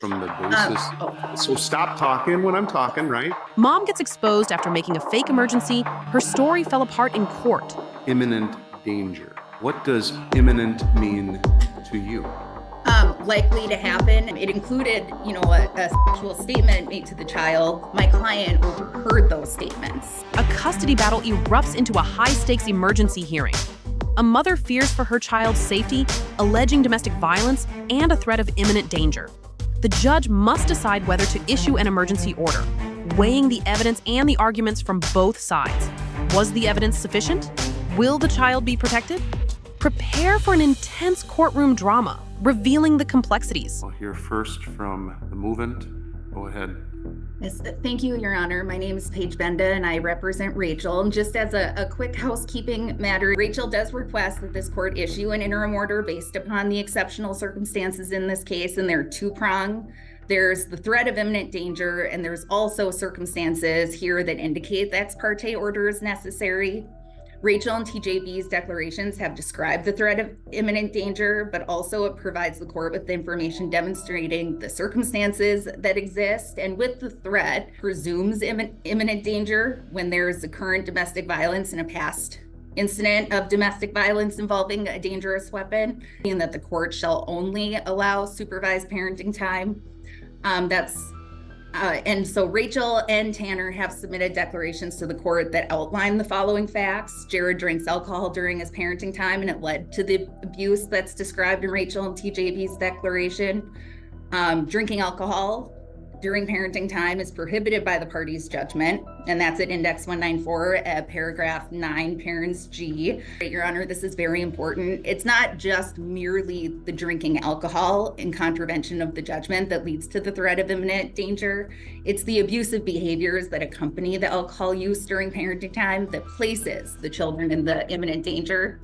from the basis. So stop talking when I'm talking, right? Mom gets exposed after making a fake emergency. Her story fell apart in court. Imminent danger. What does imminent mean to you? Likely to happen. It included, a sexual statement made to the child. My client overheard those statements. A custody battle erupts into a high-stakes emergency hearing. A mother fears for her child's safety, alleging domestic violence and a threat of imminent danger. The judge must decide whether to issue an emergency order, weighing the evidence and the arguments from both sides. Was the evidence sufficient? Will the child be protected? Prepare for an intense courtroom drama, revealing the complexities. We'll hear first from the movant. Go ahead. Yes, thank you, Your Honor. My name is Paige Benda, and I represent Rachel. And just as a quick housekeeping matter, Rachel does request that this court issue an interim order based upon the exceptional circumstances in this case, and they're two-pronged. There's the threat of imminent danger, and there's also circumstances here that indicate the ex parte order is necessary. Rachel and TJB's declarations have described the threat of imminent danger, but also it provides the court with information demonstrating the circumstances that exist. And with the threat, presumes imminent danger when there's a current domestic violence and a past incident of domestic violence involving a dangerous weapon, and that the court shall only allow supervised parenting time. And so Rachel and Tanner have submitted declarations to the court that outline the following facts. Jared drinks alcohol during his parenting time, and it led to the abuse that's described in Rachel and TJB's declaration. Drinking alcohol during parenting time is prohibited by the party's judgment, and that's at Index 194 at paragraph 9, parens G. Your Honor, this is very important. It's not just merely the drinking alcohol in contravention of the judgment that leads to the threat of imminent danger. It's the abusive behaviors that accompany the alcohol use during parenting time that places the children in the imminent danger.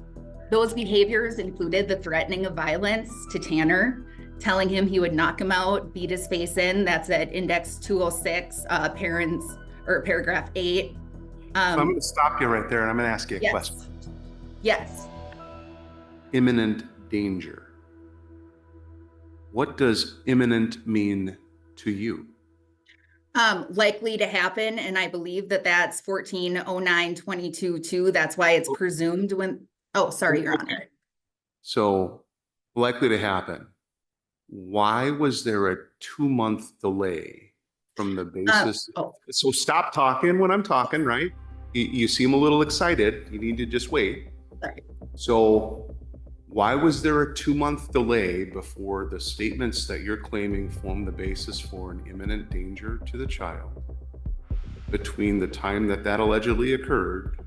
Those behaviors included the threatening of violence to Tanner, telling him he would knock him out, beat his face in. That's at Index 206, paragraph 8. I'm going to stop you right there, and I'm going to ask you a question. Yes. Imminent danger. What does imminent mean to you? Likely to happen, and I believe that that's 140922-2. That's why it's presumed when. Oh, sorry, Your Honor. So, likely to happen. Why was there a 2-month delay from the basis? So stop talking when I'm talking, right? You seem a little excited. You need to just wait. Sorry. So why was there a 2-month delay before the statements that you're claiming form the basis for an imminent danger to the child between the time that that allegedly occurred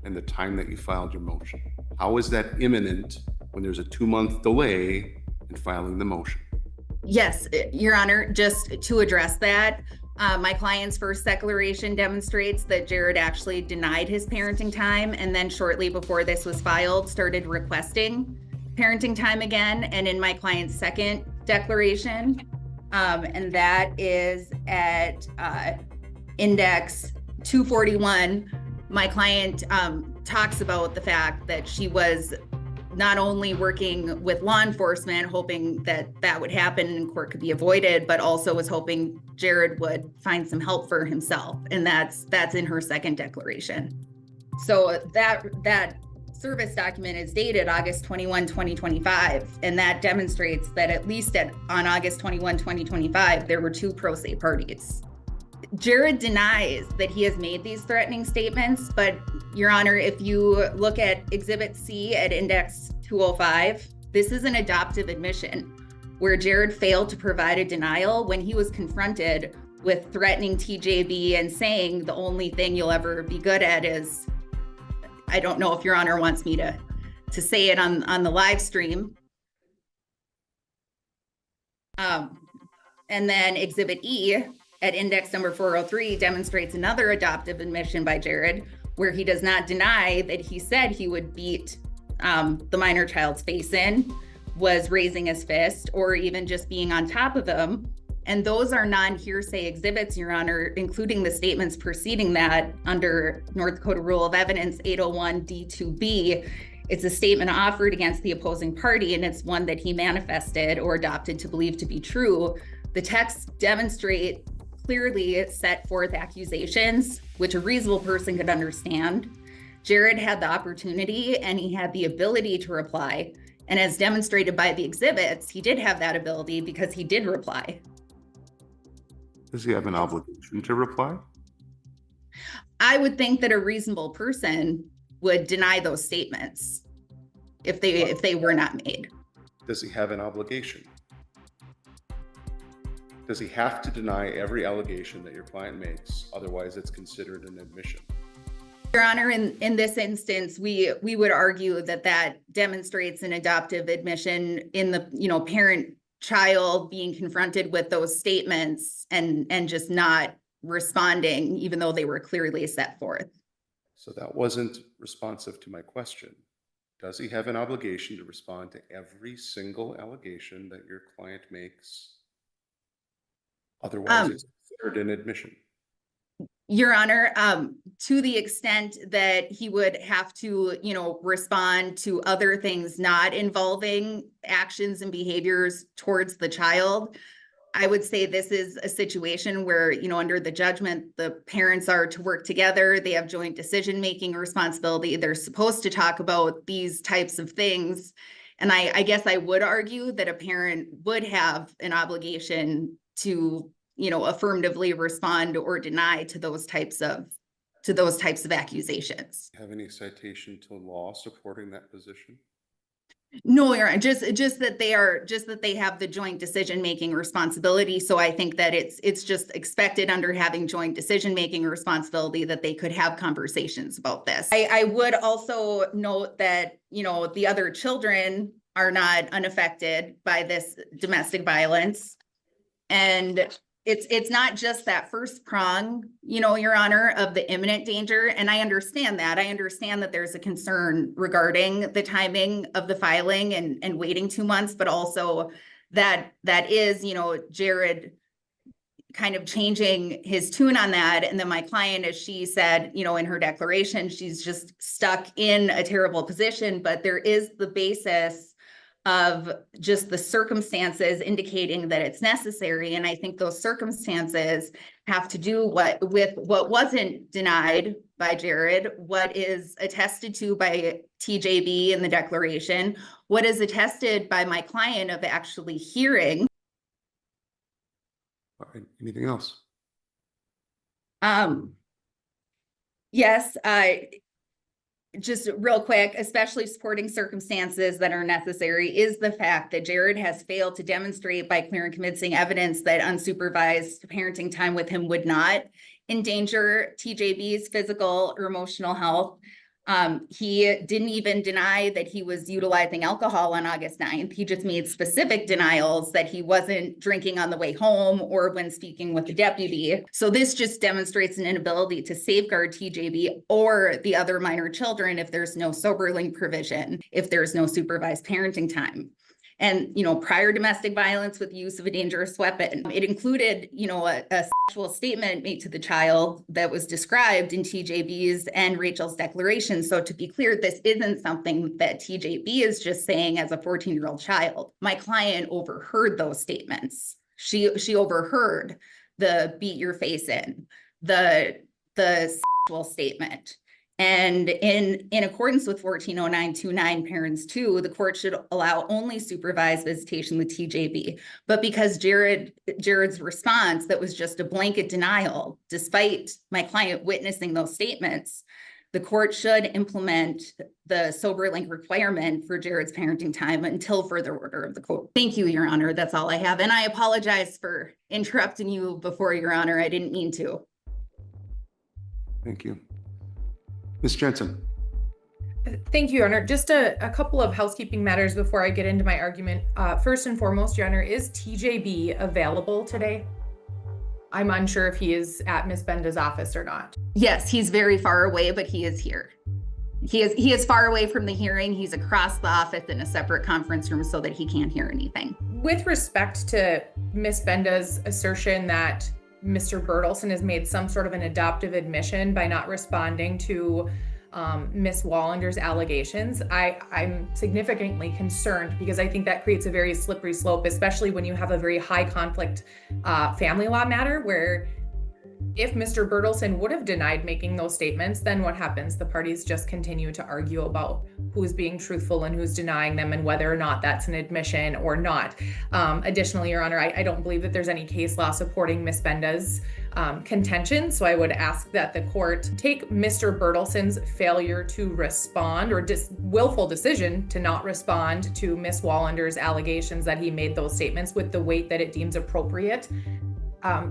and the time that you filed your motion? How is that imminent when there's a 2-month delay in filing the motion? Yes, Your Honor, just to address that, my client's first declaration demonstrates that Jared actually denied his parenting time, and then shortly before this was filed, started requesting parenting time again. And in my client's second declaration, and that is at Index 241, my client talks about the fact that she was not only working with law enforcement, hoping that that would happen and court could be avoided, but also was hoping Jared would find some help for himself. And that's in her second declaration. So that service document is dated August 21, 2025. And that demonstrates that at least on August 21, 2025, there were 2 pro se parties. Jared denies that he has made these threatening statements, but Your Honor, if you look at Exhibit C at Index 205, this is an adoptive admission where Jared failed to provide a denial when he was confronted with threatening TJB and saying the only thing you'll ever be good at is, I don't know if Your Honor wants me to say it on the live stream. And then Exhibit E at Index number 403 demonstrates another adoptive admission by Jared, where he does not deny that he said he would beat the minor child's face in, was raising his fist, or even just being on top of him. And those are non-hearsay exhibits, Your Honor, including the statements preceding that under North Dakota Rule of Evidence 801 D2B. It's a statement offered against the opposing party, and it's one that he manifested or adopted to believe to be true The texts demonstrate clearly set forth accusations, which a reasonable person could understand. Jared had the opportunity and he had the ability to reply. And as demonstrated by the exhibits, he did have that ability because he did reply. Does he have an obligation to reply? I would think that a reasonable person would deny those statements if they were not made. Does he have an obligation? Does he have to deny every allegation that your client makes? Otherwise, it's considered an admission. Your Honor, in this instance, we would argue that demonstrates an adoptive admission in the parent-child being confronted with those statements and just not responding, even though they were clearly set forth. So that wasn't responsive to my question. Does he have an obligation to respond to every single allegation that your client makes? Otherwise, it's considered an admission. Your Honor, to the extent that he would have to, respond to other things not involving actions and behaviors towards the child, I would say this is a situation where, under the judgment, the parents are to work together. They have joint decision-making responsibility. They're supposed to talk about these types of things. And I guess I would argue that a parent would have an obligation to, affirmatively respond or deny to those types of accusations. Have any citation to law supporting that position? No, Your Honor, just that they have the joint decision-making responsibility. So I think that it's just expected under having joint decision-making responsibility that they could have conversations about this. I would also note that, the other children are not unaffected by this domestic violence. And it's not just that first prong, Your Honor, of the imminent danger. And I understand that. I understand that there's a concern regarding the timing of the filing and waiting 2 months, but also that is, Jared kind of changing his tune on that. And then my client, as she said, in her declaration, she's just stuck in a terrible position, but there is the basis of just the circumstances indicating that it's necessary. And I think those circumstances have to do with what wasn't denied by Jared, what is attested to by TJB in the declaration, what is attested by my client of actually hearing. All right, anything else? Yes, just real quick, especially supporting circumstances that are necessary is the fact that Jared has failed to demonstrate by clear and convincing evidence that unsupervised parenting time with him would not endanger TJB's physical or emotional health. He didn't even deny that he was utilizing alcohol on August 9th. He just made specific denials that he wasn't drinking on the way home or when speaking with the deputy. So this just demonstrates an inability to safeguard TJB or the other minor children if there's no sober link provision, if there's no supervised parenting time. And, prior domestic violence with use of a dangerous weapon. It included, a sexual statement made to the child that was described in TJB's and Rachel's declaration. So to be clear, this isn't something that TJB is just saying as a 14-year-old child. My client overheard those statements. She overheard the beat your face in, the sexual statement. And in accordance with 140929 parents 2, the court should allow only supervised visitation with TJB. But because Jared's response that was just a blanket denial, despite my client witnessing those statements, the court should implement the sober link requirement for Jared's parenting time until further order of the court. Thank you, Your Honor. That's all I have. And I apologize for interrupting you before, Your Honor. I didn't mean to. Thank you. Ms. Jensen. Thank you, Your Honor. Just a couple of housekeeping matters before I get into my argument. First and foremost, Your Honor, is TJB available today? I'm unsure if he is at Ms. Benda's office or not. Yes, he's very far away, but he is here. He is far away from the hearing. He's across the office in a separate conference room so that he can't hear anything. With respect to Ms. Benda's assertion that Mr. Bertelson has made some sort of an adoptive admission by not responding to Miss Wallender's allegations, I'm significantly concerned because I think that creates a very slippery slope, especially when you have a very high conflict family law matter where if Mr. Bertelsen would have denied making those statements, then what happens? The parties just continue to argue about who's being truthful and who's denying them and whether or not that's an admission or not. Additionally, Your Honor, I don't believe that there's any case law supporting Ms. Benda's contention. So I would ask that the court take Mr. Bertelsen's failure to respond or willful decision to not respond to Ms. Wallender's allegations that he made those statements with the weight that it deems appropriate.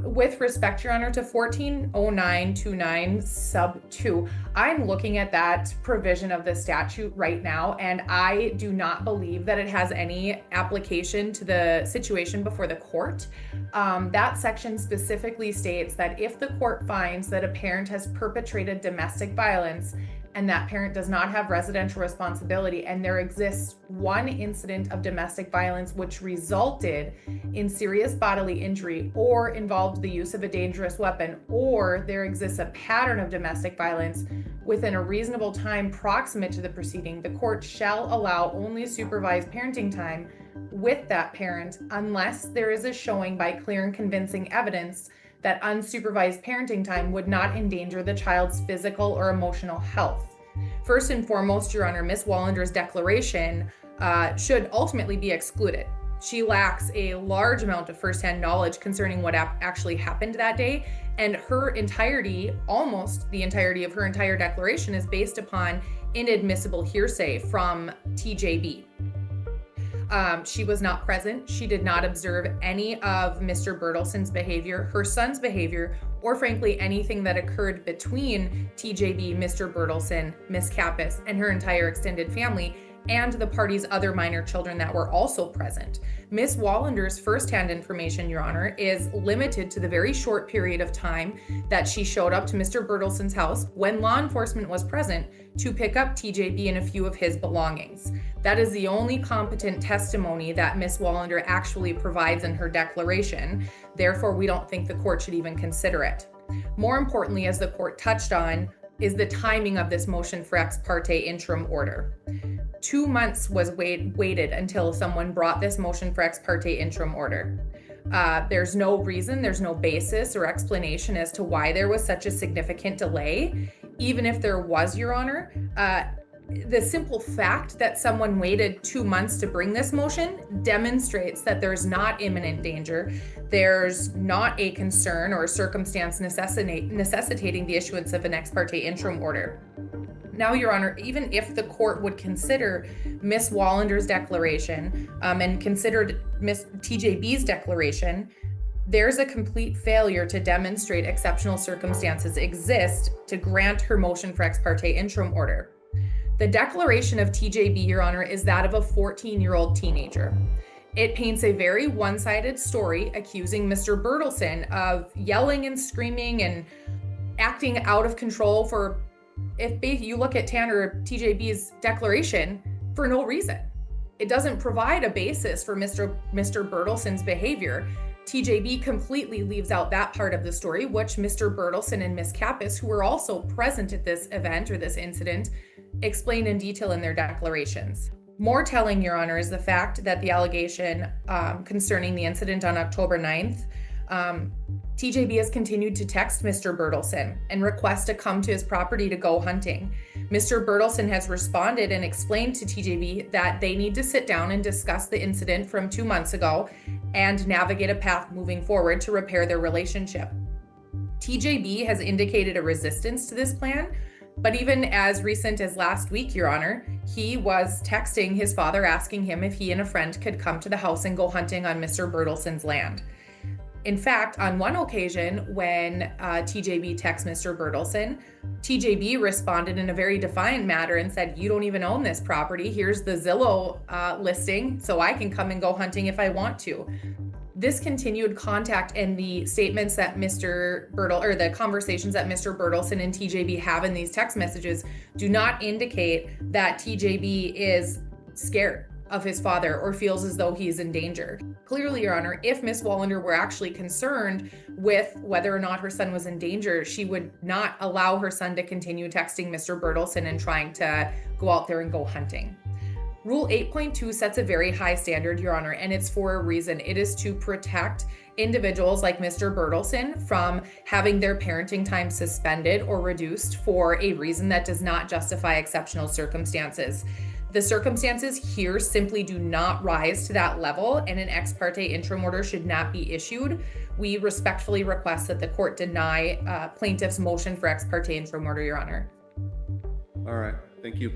With respect, Your Honor, to 140929 sub 2, I'm looking at that provision of the statute right now, and I do not believe that it has any application to the situation before the court. That section specifically states that if the court finds that a parent has perpetrated domestic violence and that parent does not have residential responsibility, and there exists one incident of domestic violence which resulted in serious bodily injury or involved the use of a dangerous weapon, or there exists a pattern of domestic violence within a reasonable time proximate to the proceeding, the court shall allow only supervised parenting time with that parent unless there is a showing by clear and convincing evidence that unsupervised parenting time would not endanger the child's physical or emotional health. First and foremost, Your Honor, Ms. Wallender's declaration should ultimately be excluded. She lacks a large amount of firsthand knowledge concerning what actually happened that day, and her entirety, almost the entirety of her entire declaration, is based upon inadmissible hearsay from TJB. She was not present. She did not observe any of Mr. Bertelsen's behavior, her son's behavior, or frankly, anything that occurred between TJB, Mr. Bertelsen, Ms. Kappas, and her entire extended family, and the party's other minor children that were also present. Ms. Wallender's firsthand information, Your Honor, is limited to the very short period of time that she showed up to Mr. Bertelsen's house when law enforcement was present to pick up TJB and a few of his belongings. That is the only competent testimony that Ms. Wallender actually provides in her declaration. Therefore, we don't think the court should even consider it. More importantly, as the court touched on, is the timing of this motion for ex parte interim order. 2 months was waited until someone brought this motion for ex parte interim order. There's no reason, there's no basis or explanation as to why there was such a significant delay. Even if there was, Your Honor, the simple fact that someone waited 2 months to bring this motion demonstrates that there's not imminent danger. There's not a concern or a circumstance necessitating the issuance of an ex parte interim order. Now, Your Honor, even if the court would consider Ms. Wallender's declaration and considered Ms. TJB's declaration, there's a complete failure to demonstrate exceptional circumstances exist to grant her motion for ex parte interim order. The declaration of TJB, Your Honor, is that of a 14-year-old teenager. It paints a very one-sided story accusing Mr. Bertelsen of yelling and screaming and acting out of control for, if you look at Tanner TJB's declaration, for no reason. It doesn't provide a basis for Mr. Bertelsen's behavior. TJB completely leaves out that part of the story, which Mr. Bertelsen and Ms. Kappas, who were also present at this event or this incident, explain in detail in their declarations. More telling, Your Honor, is the fact that the allegation concerning the incident on October 9th, TJB has continued to text Mr. Bertelsen and request to come to his property to go hunting. Mr. Bertelsen has responded and explained to TJB that they need to sit down and discuss the incident from 2 months ago and navigate a path moving forward to repair their relationship. TJB has indicated a resistance to this plan, but even as recent as last week, Your Honor, he was texting his father asking him if he and a friend could come to the house and go hunting on Mr. Bertelsen's land. In fact, on one occasion when TJB texted Mr. Bertelsen, TJB responded in a very defiant manner and said, "You don't even own this property. Here's the Zillow listing, so I can come and go hunting if I want to." This continued contact and the statements that the conversations that Mr. Bertelsen and TJB have in these text messages do not indicate that TJB is scared of his father or feels as though he is in danger. Clearly, Your Honor, if Ms. Wallander were actually concerned with whether or not her son was in danger, she would not allow her son to continue texting Mr. Bertelson and trying to go out there and go hunting. Rule 8.2 sets a very high standard, Your Honor, and it's for a reason. It is to protect individuals like Mr. Bertelson from having their parenting time suspended or reduced for a reason that does not justify exceptional circumstances. The circumstances here simply do not rise to that level, and an ex parte interim order should not be issued. We respectfully request that the court deny plaintiff's motion for ex parte interim order, Your Honor. All right, thank you.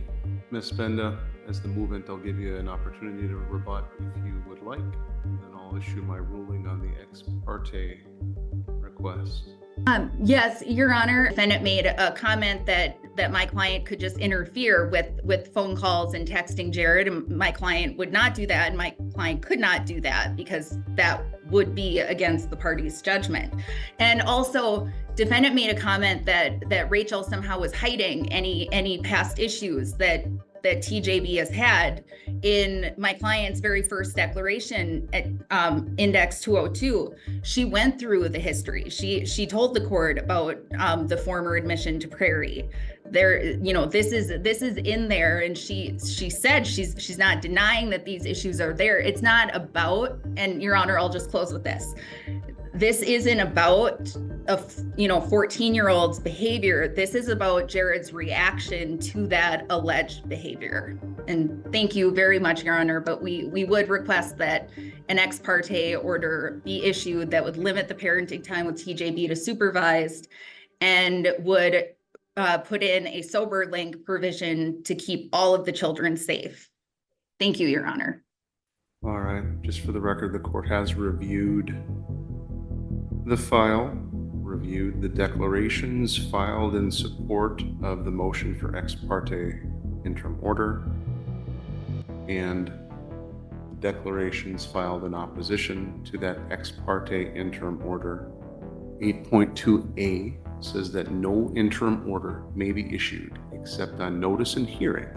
Ms. Benda, as the movement, I'll give you an opportunity to rebut if you would like, and then I'll issue my ruling on the ex parte request. Yes, Your Honor. Defendant made a comment that my client could just interfere with phone calls and texting Jared, and my client would not do that, and my client could not do that because that would be against the party's judgment. And also, defendant made a comment that Rachel somehow was hiding any past issues that TJB has had. In my client's very first declaration at Index 202, she went through the history. She told the court about the former admission to Prairie. There, this is in there, and she said she's not denying that these issues are there. It's not about, and Your Honor, I'll just close with this. This isn't about a 14-year-old's behavior. This is about Jared's reaction to that alleged behavior. And thank you very much, Your Honor, but we would request that an ex parte order be issued that would limit the parenting time with TJB to supervised and would put in a sober link provision to keep all of the children safe. Thank you, Your Honor. All right, just for the record, the court has reviewed the file, reviewed the declarations filed in support of the motion for ex parte interim order, and declarations filed in opposition to that ex parte interim order. 8.2a says that no interim order may be issued except on notice and hearing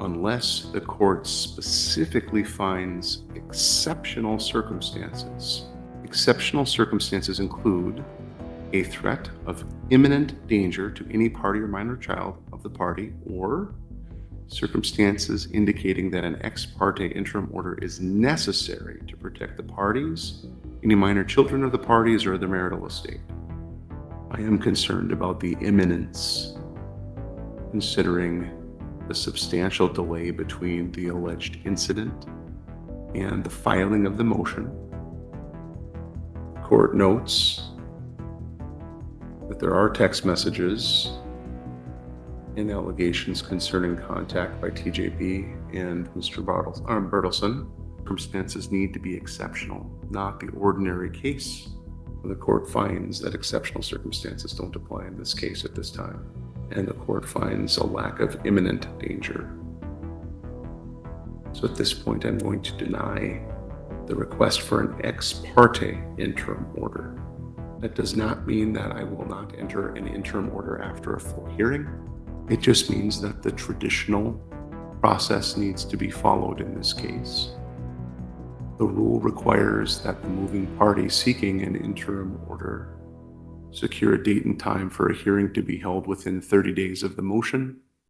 unless the court specifically finds exceptional circumstances. Exceptional circumstances include a threat of imminent danger to any party or minor child of the party, or circumstances indicating that an ex parte interim order is necessary to protect the parties, any minor children of the parties, or the marital estate. I am concerned about the imminence, considering the substantial delay between the alleged incident and the filing of the motion. Court notes that there are text messages and allegations concerning contact by TJB and Mr. Bertelson. Circumstances need to be exceptional, not the ordinary case. The court finds that exceptional circumstances don't apply in this case at this time, and the court finds a lack of imminent danger. So at this point, I'm going to deny the request for an ex parte interim order. That does not mean that I will not enter an interim order after a full hearing. It just means that the traditional process needs to be followed in this case. The rule requires that the moving party seeking an interim order secure a date and time for a hearing to be held within 30 days of the motion,